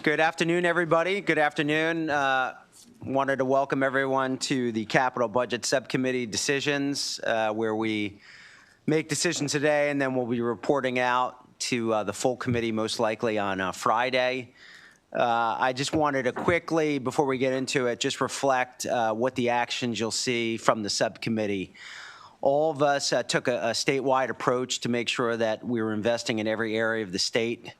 Good afternoon, everybody. Good afternoon. Wanted to welcome everyone to the Capital Budget Subcommittee decisions, where we make decisions today, and then we'll be reporting out to the full committee most likely on Friday. I just wanted to quickly, before we get into it, just reflect what the actions you'll see from the subcommittee. All of us took a statewide approach to make sure that we were investing in every area of the state.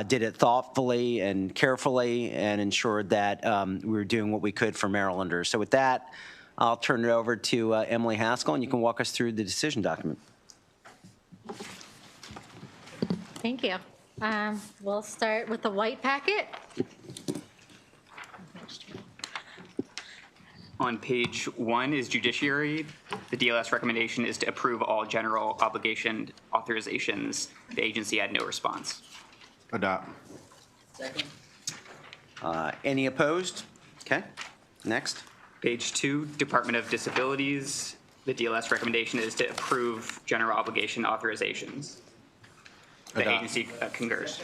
Did it thoughtfully and carefully and ensured that we were doing what we could for Marylanders. So with that, I'll turn it over to Emily Haskell, and you can walk us through the decision document. Thank you. We'll start with the white packet. On page 1 is judiciary. The DLS recommendation is to approve all general obligation authorizations. The agency had no response. Adopt. Second. Any opposed? Okay. Next. Page 2, Department of Disabilities. The DLS recommendation is to approve general obligation authorizations. The Adopt. agency concurs.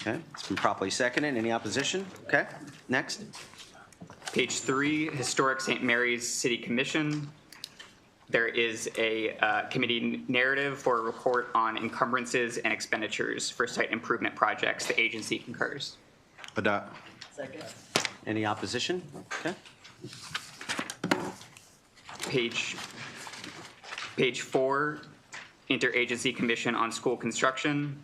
Okay. It's been properly seconded. Any opposition? Okay. Next. Page 3, Historic St. Mary's City Commission. There is a committee narrative for a report on encumbrances and expenditures for site improvement projects. The agency concurs. Adopt. Second. Any opposition? Okay. Page 4, Interagency Commission on School Construction.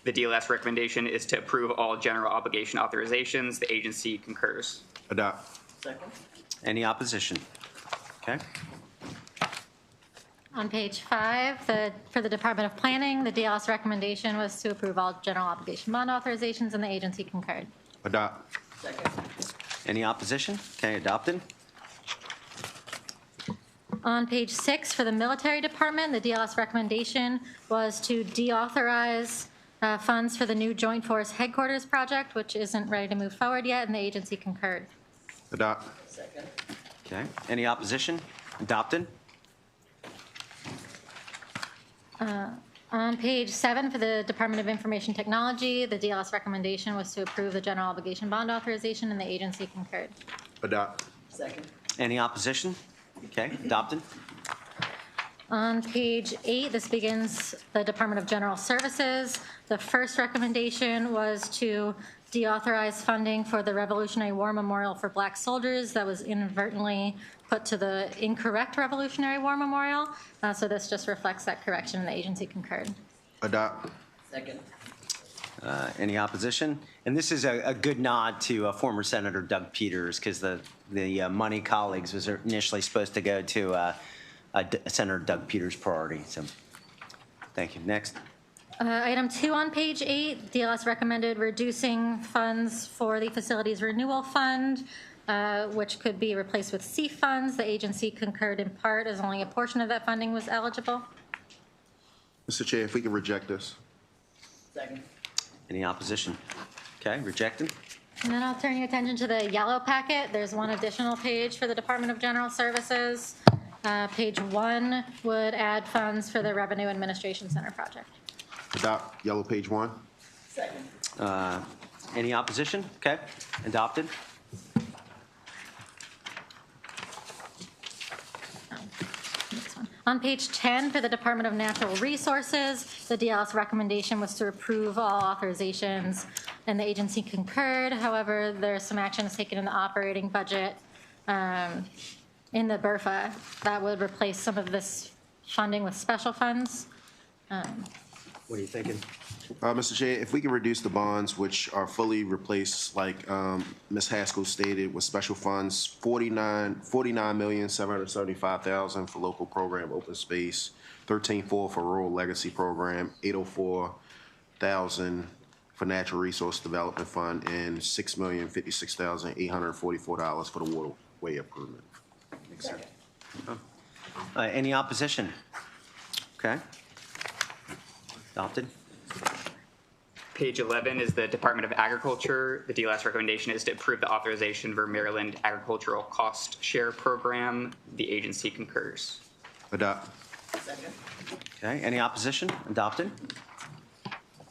The DLS recommendation is to approve all general obligation authorizations. The agency concurs. Adopt. Second. Any opposition? Okay. On page 5, for the Department of Planning, the DLS recommendation was to approve all general obligation bond authorizations, and the agency concurred. Adopt. Second. Any opposition? Okay. Adopted. On page 6, for the Military Department, the DLS recommendation was to deauthorize funds for the new Joint Force Headquarters project, which isn't ready to move forward yet, and the agency concurred. Adopt. Second. Okay. Any opposition? Adopted. On page 7, for the Department of Information Technology, the DLS recommendation was to approve the general obligation bond authorization, and the agency concurred. Adopt. Second. Any opposition? Okay. Adopted. On page 8, this begins the Department of General Services. The first recommendation was to deauthorize funding for the Revolutionary War Memorial for Black soldiers that was inadvertently put to the incorrect Revolutionary War Memorial. So this just reflects that correction, and the agency concurred. Adopt. Second. Any opposition? And this is a good nod to former Senator Doug Peters, because the money colleagues was initially supposed to go to Senator Doug Peters' priority. So thank you. Next. Item 2 on page 8, DLS recommended reducing funds for the Facilities Renewal Fund, which could be replaced with C funds. The agency concurred in part, as only a portion of that funding was eligible. Mr. Chair, if we can reject this. Second. Any opposition? Okay. Rejected. And then I'll turn your attention to the yellow packet. There's one additional page for the Department of General Services. Page 1 would add funds for the Revenue Administration Center project. Adopt. Yellow page 1. Second. Any opposition? Okay. Adopted. On page 10, for the Department of Natural Resources, the DLS recommendation was to approve all authorizations, and the agency concurred. However, there's some actions taken in the operating budget in the BRFA that would replace some of this funding with special funds. What are you thinking? Mr. Chair, if we can reduce the bonds, which are fully replaced, like Ms. Haskell stated, with special funds, $49,775,000 for local program open space, $13.4 for rural legacy program, $804,000 for natural resource development fund, and $6,056,844 for the waterway improvement. Second. Any opposition? Okay. Adopted. Page 11 is the Department of Agriculture. The DLS recommendation is to approve the authorization for Maryland Agricultural Cost Share Program. The agency concurs. Adopt. Second. Okay, any opposition? Adopted.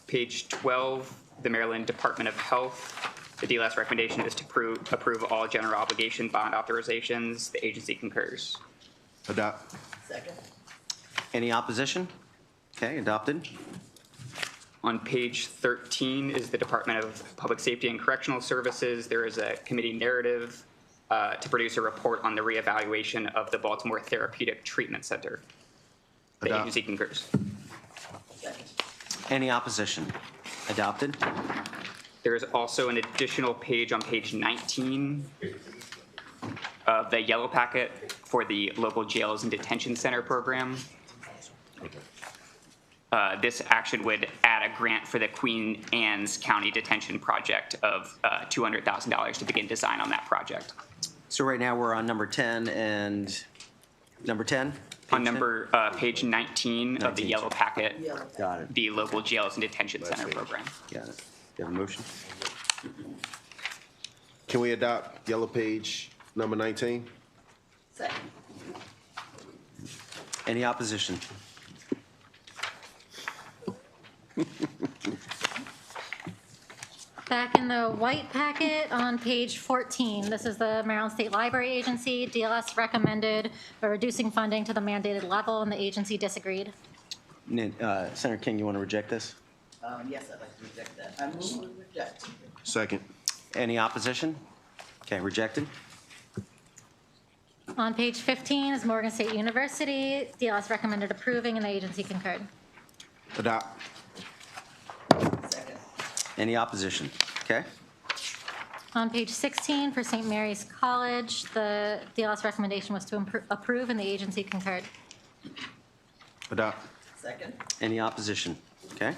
Page 12, the Maryland Department of Health. The DLS recommendation is to approve all general obligation bond authorizations. The agency concurs. Adopt. Second. Any opposition? Okay, adopted. On page 13 is the Department of Public Safety and Correctional Services. There is a committee narrative to produce a report on the reevaluation of the Baltimore Therapeutic Treatment Center. The Adopt. agency concurs. Second. Any opposition? Adopted. There is also an additional page on page 19 of the yellow packet for the local jails and detention center program. This action would add a grant for the Queen Anne's County Detention Project of $200,000 to begin design on that project. So right now, we're on number 10 and number 10? On page 19 of the 19. yellow packet, Yellow. Got it. the local jails and detention center program. Got it. You have a motion? Can we adopt yellow page number 19? Second. Any opposition? Back in the white packet on page 14, this is the Maryland State Library Agency. DLS recommended reducing funding to the mandated level, and the agency disagreed. Senator King, you want to reject this? Yes, I'd like to reject that. I move to reject. Second. Any opposition? Okay, rejected. On page 15 is Morgan State University. DLS recommended approving, and the agency concurred. Adopt. Second. Any opposition? Okay. On page 16 for St. Mary's College, the DLS recommendation was to approve, and the agency concurred. Adopt. Second. Any opposition? Okay.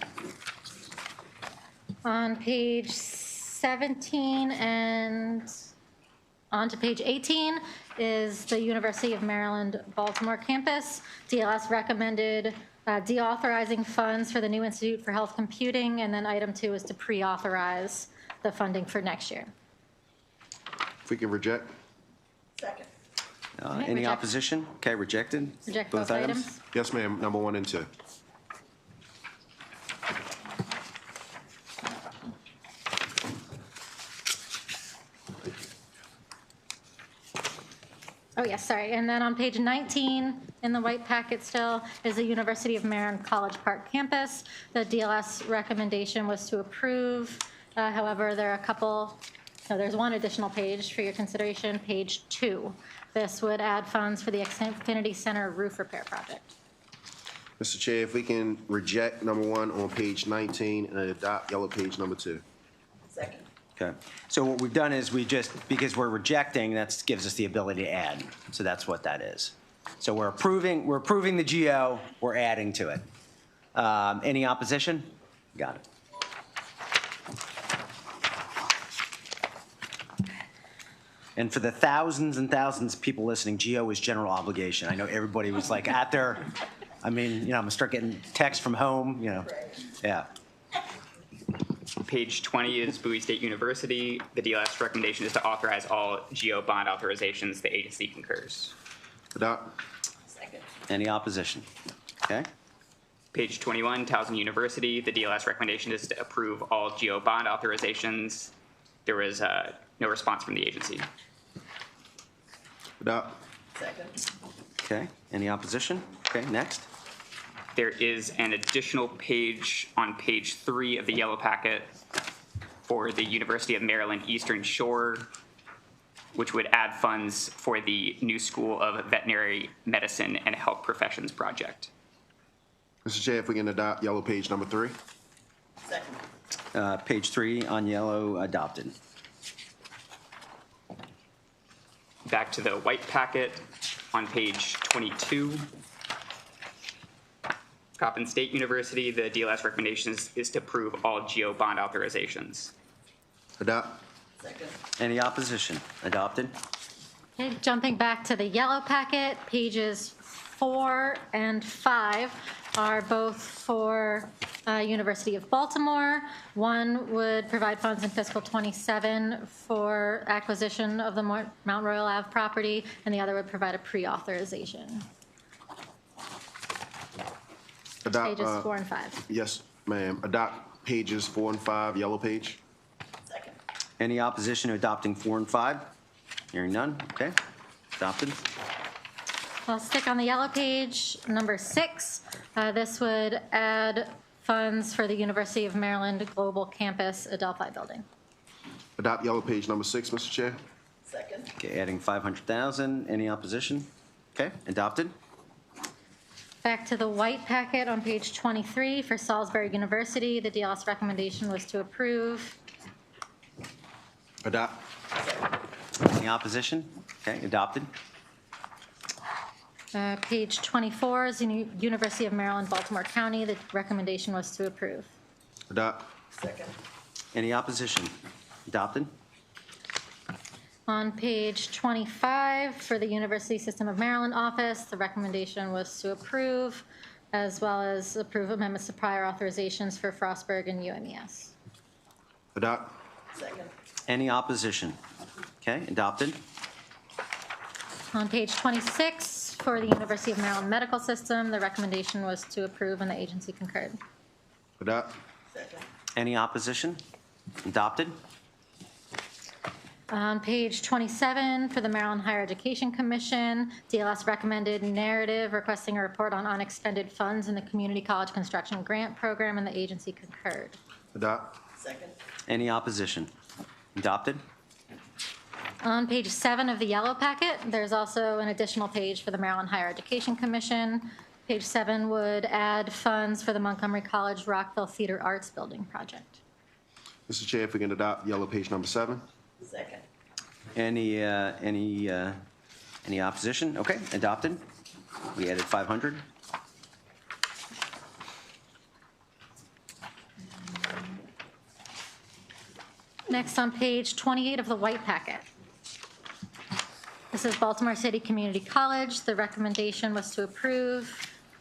On page 17 and on to page 18 is the University of Maryland Baltimore campus. DLS recommended deauthorizing funds for the new Institute for Health Computing, and then item 2 is to pre-authorize the funding for next year. If we can reject. Second. Any reject. opposition? Okay, rejected. Reject both items. Yes, ma'am. Number 1 and 2. Oh, yes, sorry. And then on page 19, in the white packet still, is the University of Maryland College Park campus. The DLS recommendation was to approve. However, there are a couple, no, there's one additional page for your consideration, page 2. This would add funds for the Xfinity Center roof repair project. Mr. Chair, if we can reject number 1 on page 19 and adopt yellow page number 2. Second. Okay. So what we've done is because we're rejecting, that gives us the ability to add. So that's what that is. So we're approving the GO, we're adding to it. Any opposition? Got it. And for the thousands and thousands of people listening, GO is general obligation. I know everybody was like at their, I'm gonna start getting texts from home, yeah. Page 20 is Bowie State University. The DLS recommendation is to authorize all GO bond authorizations. The agency concurs. Adopt. Second. Any opposition? Okay. Page 21, Towson University. The DLS recommendation is to approve all GO bond authorizations. There was no response from the agency. Adopt. Second. Okay. Any opposition? Okay, next. There is an additional page on page 3 of the yellow packet for the University of Maryland Eastern Shore, which would add funds for the new School of Veterinary Medicine and Health Professions project. Mr. Chair, if we can adopt yellow page number 3. Second. Page 3 on yellow, adopted. Back to the white packet on page 22. Coppin State University, the DLS recommendation is to approve all GO bond authorizations. Adopt. Second. Any opposition? Adopted. Okay, jumping back to the yellow packet, pages 4 and 5 are both for University of Baltimore. One would provide funds in fiscal 27 for acquisition of the Mount Royal Ave property, and the other would provide a pre-authorization. Adopt. Pages 4 and 5. Yes, ma'am. Adopt pages 4 and 5, yellow page. Second. Any opposition to adopting 4 and 5? Hearing none, okay, adopted. I'll stick on the yellow page, number 6. This would add funds for the University of Maryland Global Campus Adelphi Building. Adopt yellow page number 6, Mr. Chair. Second. Okay, adding 500,000, any opposition? Okay, adopted. Back to the white packet on page 23 for Salisbury University. The DLS recommendation was to approve. Adopt. Any opposition? Okay, adopted. Page 24 is University of Maryland, Baltimore County. The recommendation was to approve. Adopt. Second. Any opposition? Adopted. On page 25 for the University System of Maryland office, the recommendation was to approve, as well as approve amendments to prior authorizations for Frostburg and UMES. Adopt. Second. Any opposition? Okay, adopted. On page 26 for the University of Maryland Medical System, the recommendation was to approve and the agency concurred. Adopt. Second. Any opposition? Adopted. On page 27 for the Maryland Higher Education Commission, DLS recommended narrative requesting a report on unexpended funds in the Community College Construction Grant Program, and the agency concurred. Adopt. Second. Any opposition? Adopted. On page 7 of the yellow packet, there's also an additional page for the Maryland Higher Education Commission. Page 7 would add funds for the Montgomery College Rockville Theater Arts Building project. Mr. Chair, if we can adopt yellow page number 7. Second. Any opposition? Okay, adopted. We added 500. Next on page 28 of the white packet. This is Baltimore City Community College. The recommendation was to approve.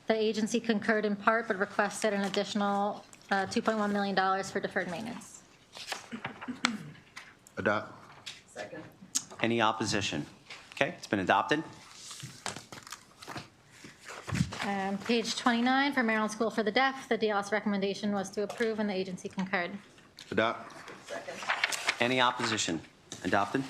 The agency concurred in part, but requested an additional $2.1 million for deferred maintenance. Adopt. Second. Any opposition? Okay, it's been adopted. Page 29 for Maryland School for the Deaf. The DLS recommendation was to approve, and the agency concurred. Adopt. Second. Any opposition? Adopted.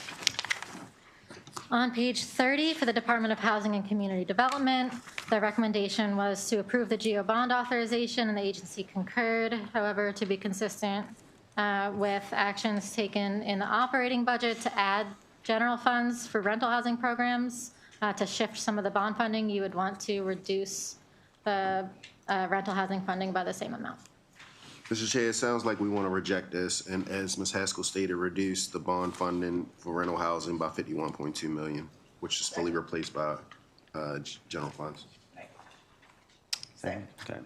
On page 30 for the Department of Housing and Community Development, the recommendation was to approve the GO bond authorization, and the agency concurred. However, to be consistent with actions taken in the operating budget to add general funds for rental housing programs, to shift some of the bond funding, you would want to reduce the rental housing funding by the same amount. Mr. Chair, it sounds like we want to reject this, and as Ms. Haskell stated, reduce the bond funding for rental housing by $51.2 million, which is fully replaced by general funds. Right. Okay.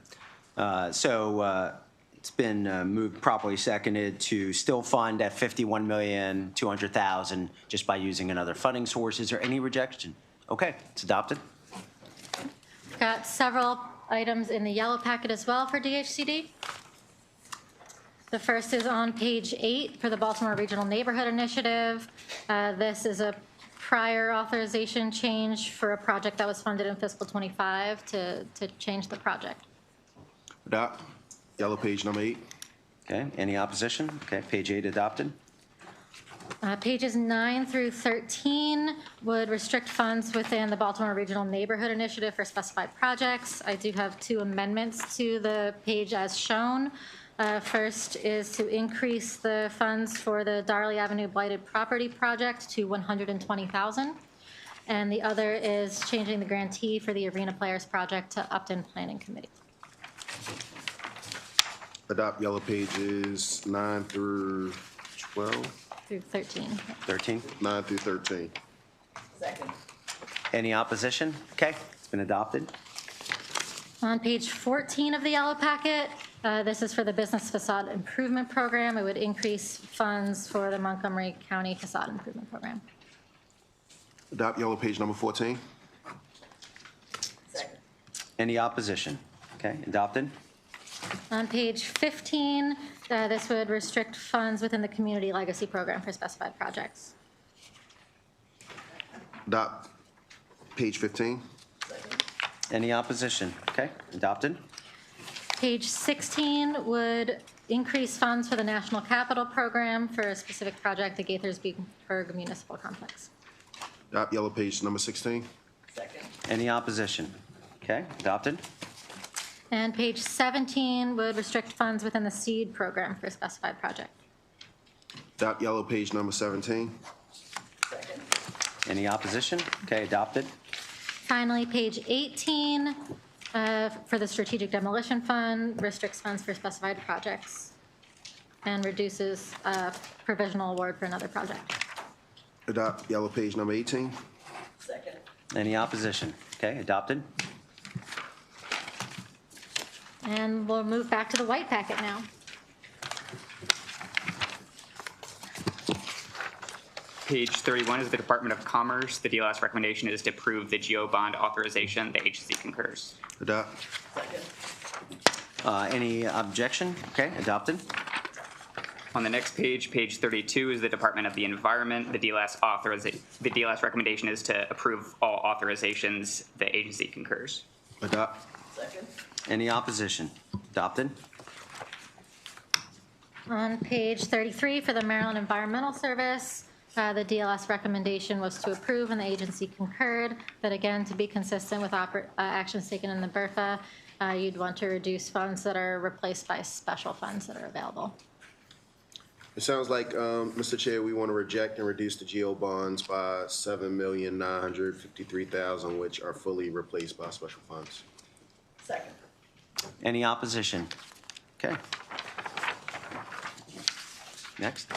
So it's been moved properly seconded to still fund at $51,200,000 just by using another funding source. Is there any rejection? Okay, it's adopted. Got several items in the yellow packet as well for DHCD. The first is on page 8 for the Baltimore Regional Neighborhood Initiative. This is a prior authorization change for a project that was funded in fiscal 25 to change the project. Adopt. Yellow page number 8. Okay, any opposition? Okay, page 8 adopted. Pages 9 through 13 would restrict funds within the Baltimore Regional Neighborhood Initiative for specified projects. I do have 2 amendments to the page as shown. First is to increase the funds for the Darley Avenue Blighted Property Project to $120,000. And the other is changing the grantee for the Arena Players Project to Upton Planning Committee. Adopt yellow pages 9 through 12. Through 13. 13. 9 through 13. Second. Any opposition? Okay, it's been adopted. On page 14 of the yellow packet, this is for the Business Facade Improvement Program. It would increase funds for the Montgomery County Facade Improvement Program. Adopt yellow page number 14. Second. Any opposition? Okay, adopted. On page 15, this would restrict funds within the Community Legacy Program for specified projects. Adopt page 15. Second. Any opposition? Okay, adopted. Page 16 would increase funds for the National Capital Program for a specific project, the Gaithersburg Municipal Complex. Adopt yellow page number 16. Second. Any opposition? Okay, adopted. And page 17 would restrict funds within the SEED program for a specified project. Adopt yellow page number 17. Second. Any opposition? Okay, adopted. Finally, page 18 for the Strategic Demolition Fund restricts funds for specified projects and reduces provisional award for another project. Adopt yellow page number 18. Second. Any opposition? Okay, adopted. And we'll move back to the white packet now. Page 31 is the Department of Commerce. The DLS recommendation is to approve the GO bond authorization. The agency concurs. Adopt. Second. Any objection? Okay, adopted. On the next page, page 32 is the Department of the Environment. The DLS recommendation is to approve all authorizations. The agency concurs. Adopt. Second. Any opposition? Adopted. On page 33 for the Maryland Environmental Service, the DLS recommendation was to approve and the agency concurred. But again, to be consistent with actions taken in the BRFA, you'd want to reduce funds that are replaced by special funds that are available. It sounds like, Mr. Chair, we want to reject and reduce the GO bonds by $7,953,000, which are fully replaced by special funds. Second. Any opposition? Okay. Next.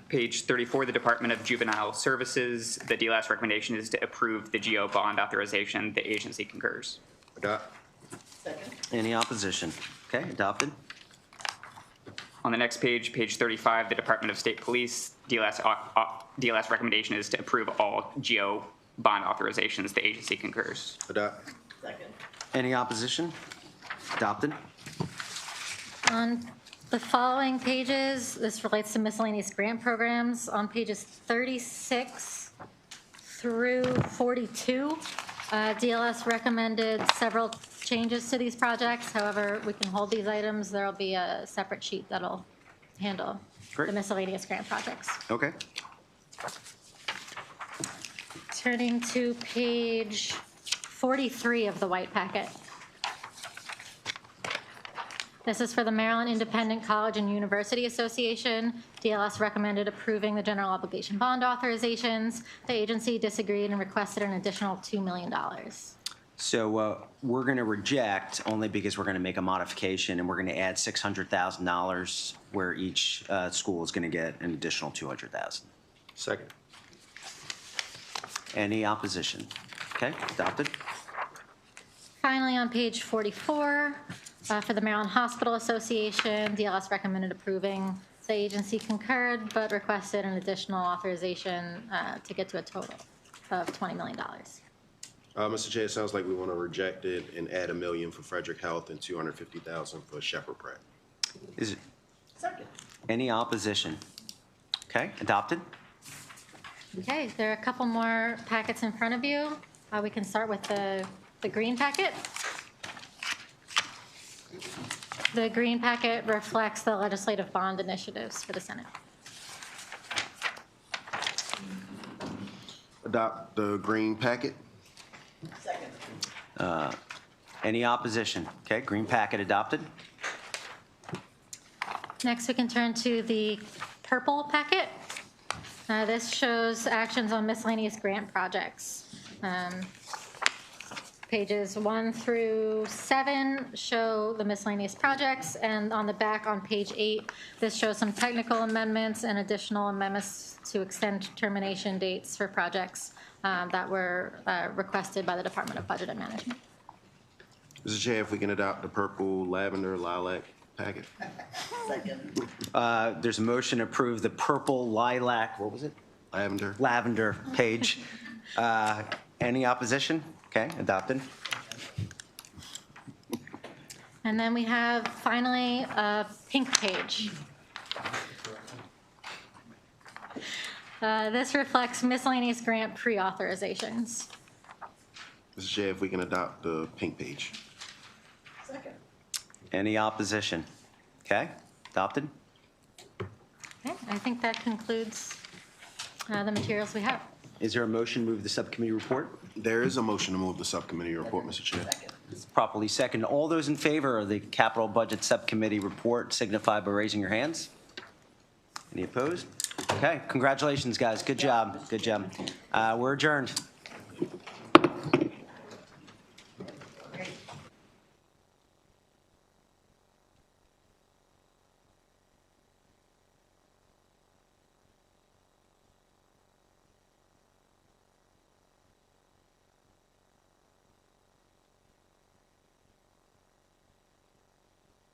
Page 34, the Department of Juvenile Services. The DLS recommendation is to approve the GO bond authorization. The agency concurs. Adopt. Second. Any opposition? Okay, adopted. On the next page, page 35, the Department of State Police. DLS recommendation is to approve all GO bond authorizations. The agency concurs. Adopt. Second. Any opposition? Adopted. On the following pages, this relates to miscellaneous grant programs. On pages 36 through 42, DLS recommended several changes to these projects. However, we can hold these items. There'll be a separate sheet that'll handle Great. the miscellaneous grant projects. Okay. Turning to page 43 of the white packet. This is for the Maryland Independent College and University Association. DLS recommended approving the general obligation bond authorizations. The agency disagreed and requested an additional $2 million. So we're going to reject only because we're going to make a modification and we're going to add $600,000 where each school is going to get an additional $200,000. Second. Any opposition? Okay, adopted. Finally, on page 44, for the Maryland Hospital Association, DLS recommended approving. The agency concurred, but requested an additional authorization to get to a total of $20 million. Mr. Chair, it sounds like we want to reject it and add $1 million for Frederick Health and $250,000 for Shepherd Pratt. Is it Second. any opposition? Okay, adopted. Okay, there are a couple more packets in front of you. We can start with the green packet. The green packet reflects the legislative bond initiatives for the Senate. Adopt the green packet. Second. Any opposition? Okay, green packet adopted. Next, we can turn to the purple packet. This shows actions on miscellaneous grant projects. Pages 1 through 7 show the miscellaneous projects, and on the back on page 8, this shows some technical amendments and additional amendments to extend termination dates for projects that were requested by the Department of Budget and Management. Mr. Chair, if we can adopt the purple, lavender, lilac packet. Second. There's a motion to approve the purple lilac, what was it? Lavender. Lavender page. Any opposition? Okay, adopted. And then we have finally a pink page. This reflects miscellaneous grant pre-authorizations. Mr. Chair, if we can adopt the pink page. Second. Any opposition? Okay, adopted. Okay, I think that concludes the materials we have. Is there a motion to move the subcommittee report? There is a motion to move the subcommittee report, Mr. Chair. Second. Properly second. All those in favor of the capital budget subcommittee report signify by raising your hands. Any opposed? Okay, congratulations, guys. Good job. Good job. We're adjourned.